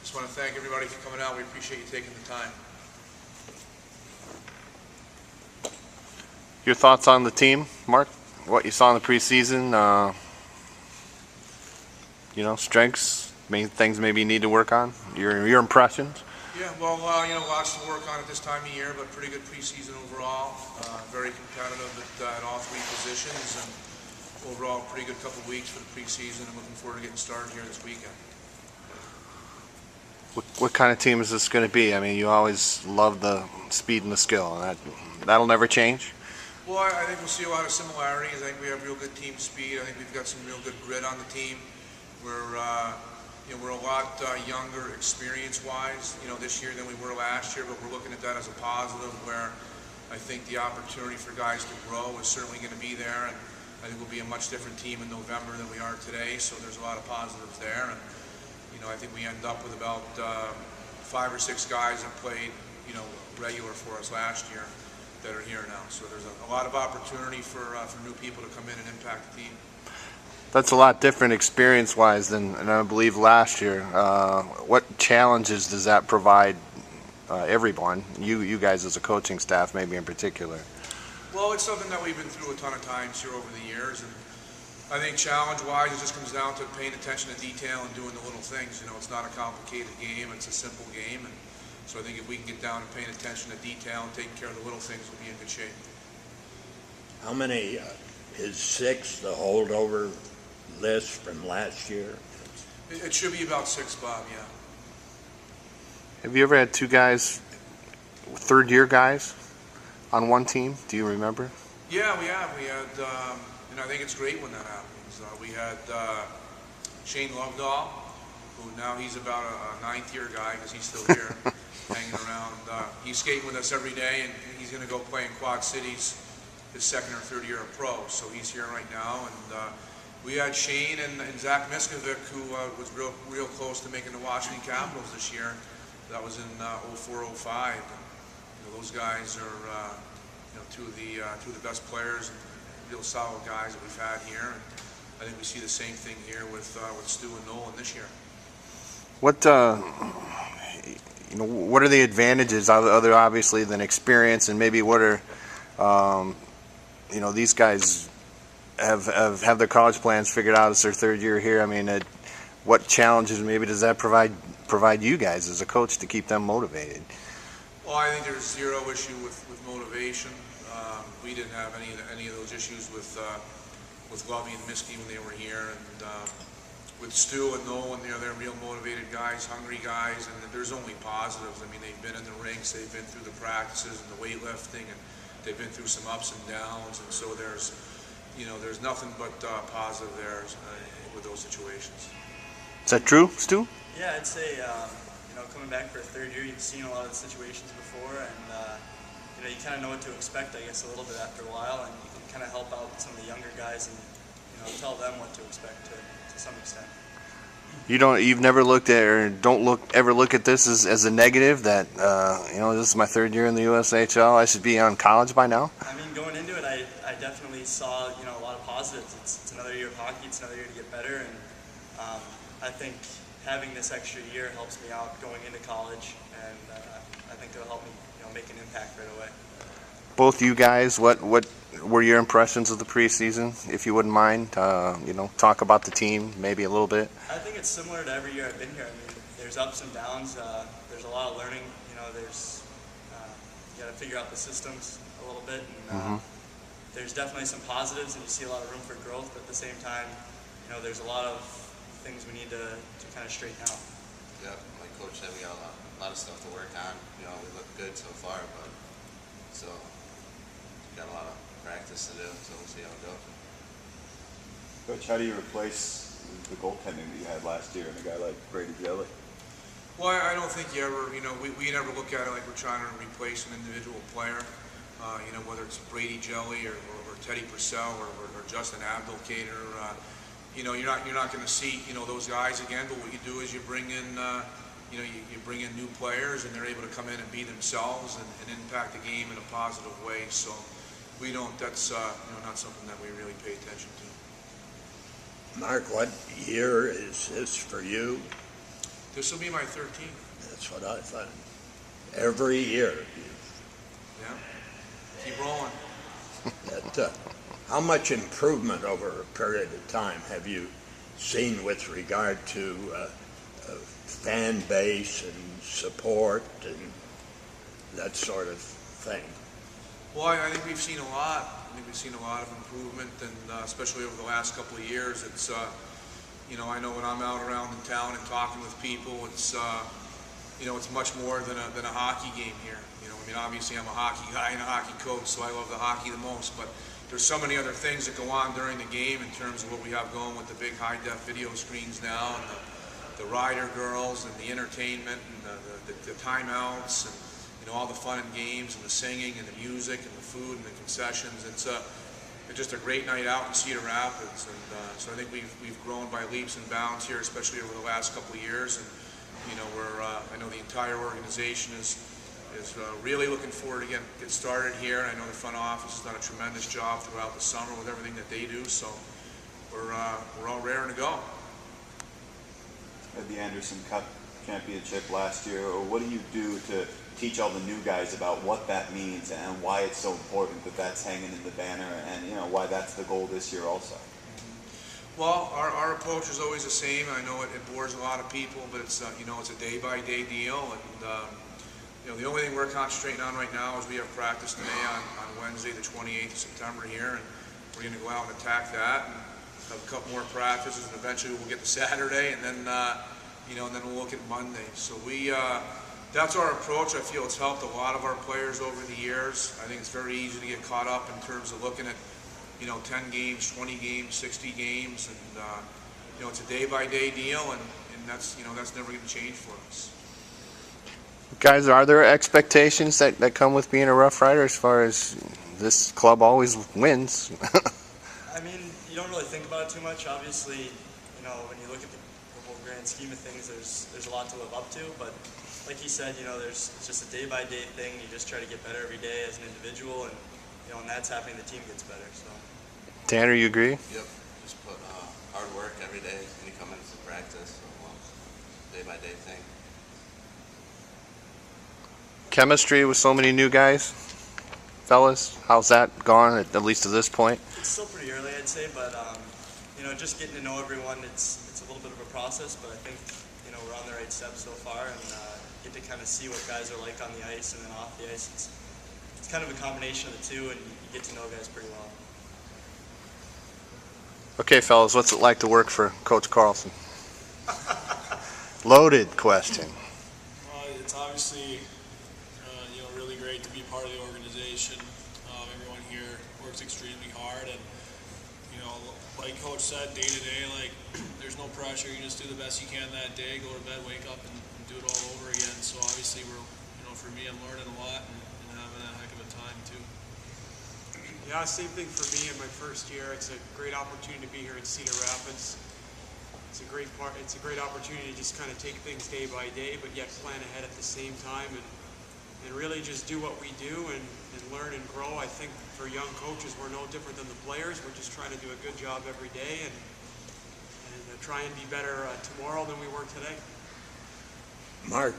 Just want to thank everybody for coming out. We appreciate you taking the time. Your thoughts on the team, Mark? What you saw in the preseason? Strengths, main things maybe you need to work on. Your impressions. Yeah, well, lots to work on at this time of year, but pretty good preseason overall. Very competitive at all three positions, and overall, pretty good couple weeks for the preseason. I'm looking forward to getting started here this weekend. What kind of team is this going to be? I mean, you always love the speed and the skill, and that'll never change. Well, I think we'll see a lot of similarities. I think we have real good team speed. I think we've got some real good grit on the team. We're a lot younger experience-wise, this year than we were last year, but we're looking at that as a positive where I think the opportunity for guys to grow is certainly going to be there, and I think we'll be a much different team in November than we are today, so there's a lot of positives there. And I think we end up with about 5 or 6 guys that played, regular for us last year that are here now. So there's a lot of opportunity for new people to come in and impact the team. That's a lot different experience-wise than I believe last year. What challenges does that provide everyone? You guys as a coaching staff, maybe in particular. Well, it's something that we've been through a ton of times here over the years, and I think challenge-wise, it just comes down to paying attention to detail and doing the little things. It's not a complicated game; it's a simple game, and so I think if we can get down to paying attention to detail and taking care of the little things, we'll be in good shape. How many is 6 the holdover list from last year? It should be about 6, Bob. Yeah. Have you ever had 2 guys, third-year guys, on one team? Do you remember? Yeah, we have. We had, and I think it's great when that happens. We had Shane Lovedahl, who now he's about a 9th-year guy because he's still here, hanging around. He's skating with us every day, and he's going to go play in Quad Cities his 2nd or 3rd year of pro. So he's here right now, and we had Shane and Zach Miskovic, who was real close to making the Washington Capitals this year. That was in 04-05. Those guys are two of the best players and real solid guys that we've had here. And I think we see the same thing here with Stu and Nolan this year. What what are the advantages other obviously than experience, and maybe what are these guys have their college plans figured out as their 3rd year here? I mean, what challenges maybe does that provide you guys as a coach to keep them motivated? Well, I think there's zero issue with motivation. We didn't have any of those issues with Lovey and Miskey when they were here, and with Stu and Nolan, they're real motivated guys, hungry guys, and there's only positives. I mean, they've been in the rinks, they've been through the practices and the weightlifting, and they've been through some ups and downs, and so there's nothing but positive there with those situations. Is that true, Stu? Yeah, I'd say coming back for a 3rd year, you've seen a lot of the situations before, and you kind of know what to expect, I guess, a little bit after a while, and you can kind of help out some of the younger guys and tell them what to expect to some extent. You've never looked at or ever look at this as a negative that this is my 3rd year in the USHL. I should be on college by now. I mean, going into it, I definitely saw a lot of positives. It's another year of hockey. It's another year to get better, and I think having this extra year helps me out going into college, and I think it'll help me make an impact right away. Both you guys, what were your impressions of the preseason, if you wouldn't mind? Talk about the team maybe a little bit. I think it's similar to every year I've been here. I mean, there's ups and downs. There's a lot of learning. There's you got to figure out the systems a little bit, and there's definitely some positives, and you see a lot of room for growth. But at the same time, there's a lot of things we need to kind of straighten out. Yep, like Coach said, we got a lot of stuff to work on. We look good so far, but so we got a lot of practice to do, so we'll see how it goes. Coach, how do you replace the goaltending that you had last year and a guy like Brady Jelly? Well, I don't think you ever, we never look at it like we're trying to replace an individual player. Whether it's Brady Jelly or Teddy Purcell or Justin Abdelkader. You're not going to see those guys again. But what you do is you bring in you bring in new players, and they're able to come in and be themselves and impact the game in a positive way. So we don't. That's not something that we really pay attention to. Mark, what year is this for you? This will be my 13th. That's what I thought. Every year. Yeah. Keep rolling. How much improvement over a period of time have you seen with regard to fan base and support and that sort of thing? Well, I think we've seen a lot. I think we've seen a lot of improvement, and especially over the last couple of years. It's, you know, I know when I'm out around the town and talking with people, it's, you know, it's much more than a hockey game here. You know, I mean, obviously I'm a hockey guy and a hockey coach, so I love the hockey the most, but there's so many other things that go on during the game in terms of what we have going with the big high-def video screens now, and the rider girls, and the entertainment, and the timeouts, and, you know, all the fun and games, and the singing, and the music, and the food, and the concessions. It's just a great night out in Cedar Rapids, and so I think we've grown by leaps and bounds here, especially over the last couple of years. And you know, I know the entire organization is really looking forward to get started here. And I know the front office has done a tremendous job throughout the summer with everything that they do. So we're all raring to go. At the Anderson Cup championship last year, or what do you do to teach all the new guys about what that means and why it's so important that that's hanging in the banner, and you know why that's the goal this year also? Well, our approach is always the same. I know it bores a lot of people, but it's you know, it's a day-by-day deal, and you know, the only thing we're concentrating on right now is we have practice today on Wednesday, the 28th of September here, and we're going to go out and attack that, and have a couple more practices, and eventually we'll get to Saturday, and then you know, and then we'll look at Monday. So that's our approach. I feel it's helped a lot of our players over the years. I think it's very easy to get caught up in terms of looking at, you know, 10 games, 20 games, 60 games, and you know, it's a day-by-day deal, and that's, you know, that's never going to change for us. Guys, are there expectations that come with being a Rough Rider as far as this club always wins? I mean, you don't really think about it too much. Obviously, you know, when you look at the whole grand scheme of things, there's a lot to live up to, but like he said, you know, it's just a day-by-day thing. You just try to get better every day as an individual, and you know, and that's happening. The team gets better. So. Tanner, you agree? Yep. Just put hard work every day when you come into practice. So, day-by-day thing. Chemistry with so many new guys, fellas. How's that gone, at least to this point? It's still pretty early, I'd say, but you know, just getting to know everyone, it's a little bit of a process, but I think, you know, we're on the right steps so far, and get to kind of see what guys are like on the ice and then off the ice. It's kind of a combination of the two, and you get to know guys pretty well. Okay, fellas, what's it like to work for Coach Carlson? Loaded question. It's obviously you know, really great to be part of the organization. Everyone here works extremely hard, and you know, like Coach said, day to day, like there's no pressure. You just do the best you can that day, go to bed, wake up, and do it all over again. So obviously, you know, for me, I'm learning a lot and having a heck of a time too. Yeah, same thing for me in my first year. It's a great opportunity to be here in Cedar Rapids. It's a great opportunity to just kind of take things day by day, but yet plan ahead at the same time, and really just do what we do and learn and grow. I think for young coaches, we're no different than the players. We're just trying to do a good job every day and try and be better tomorrow than we were today. Mark,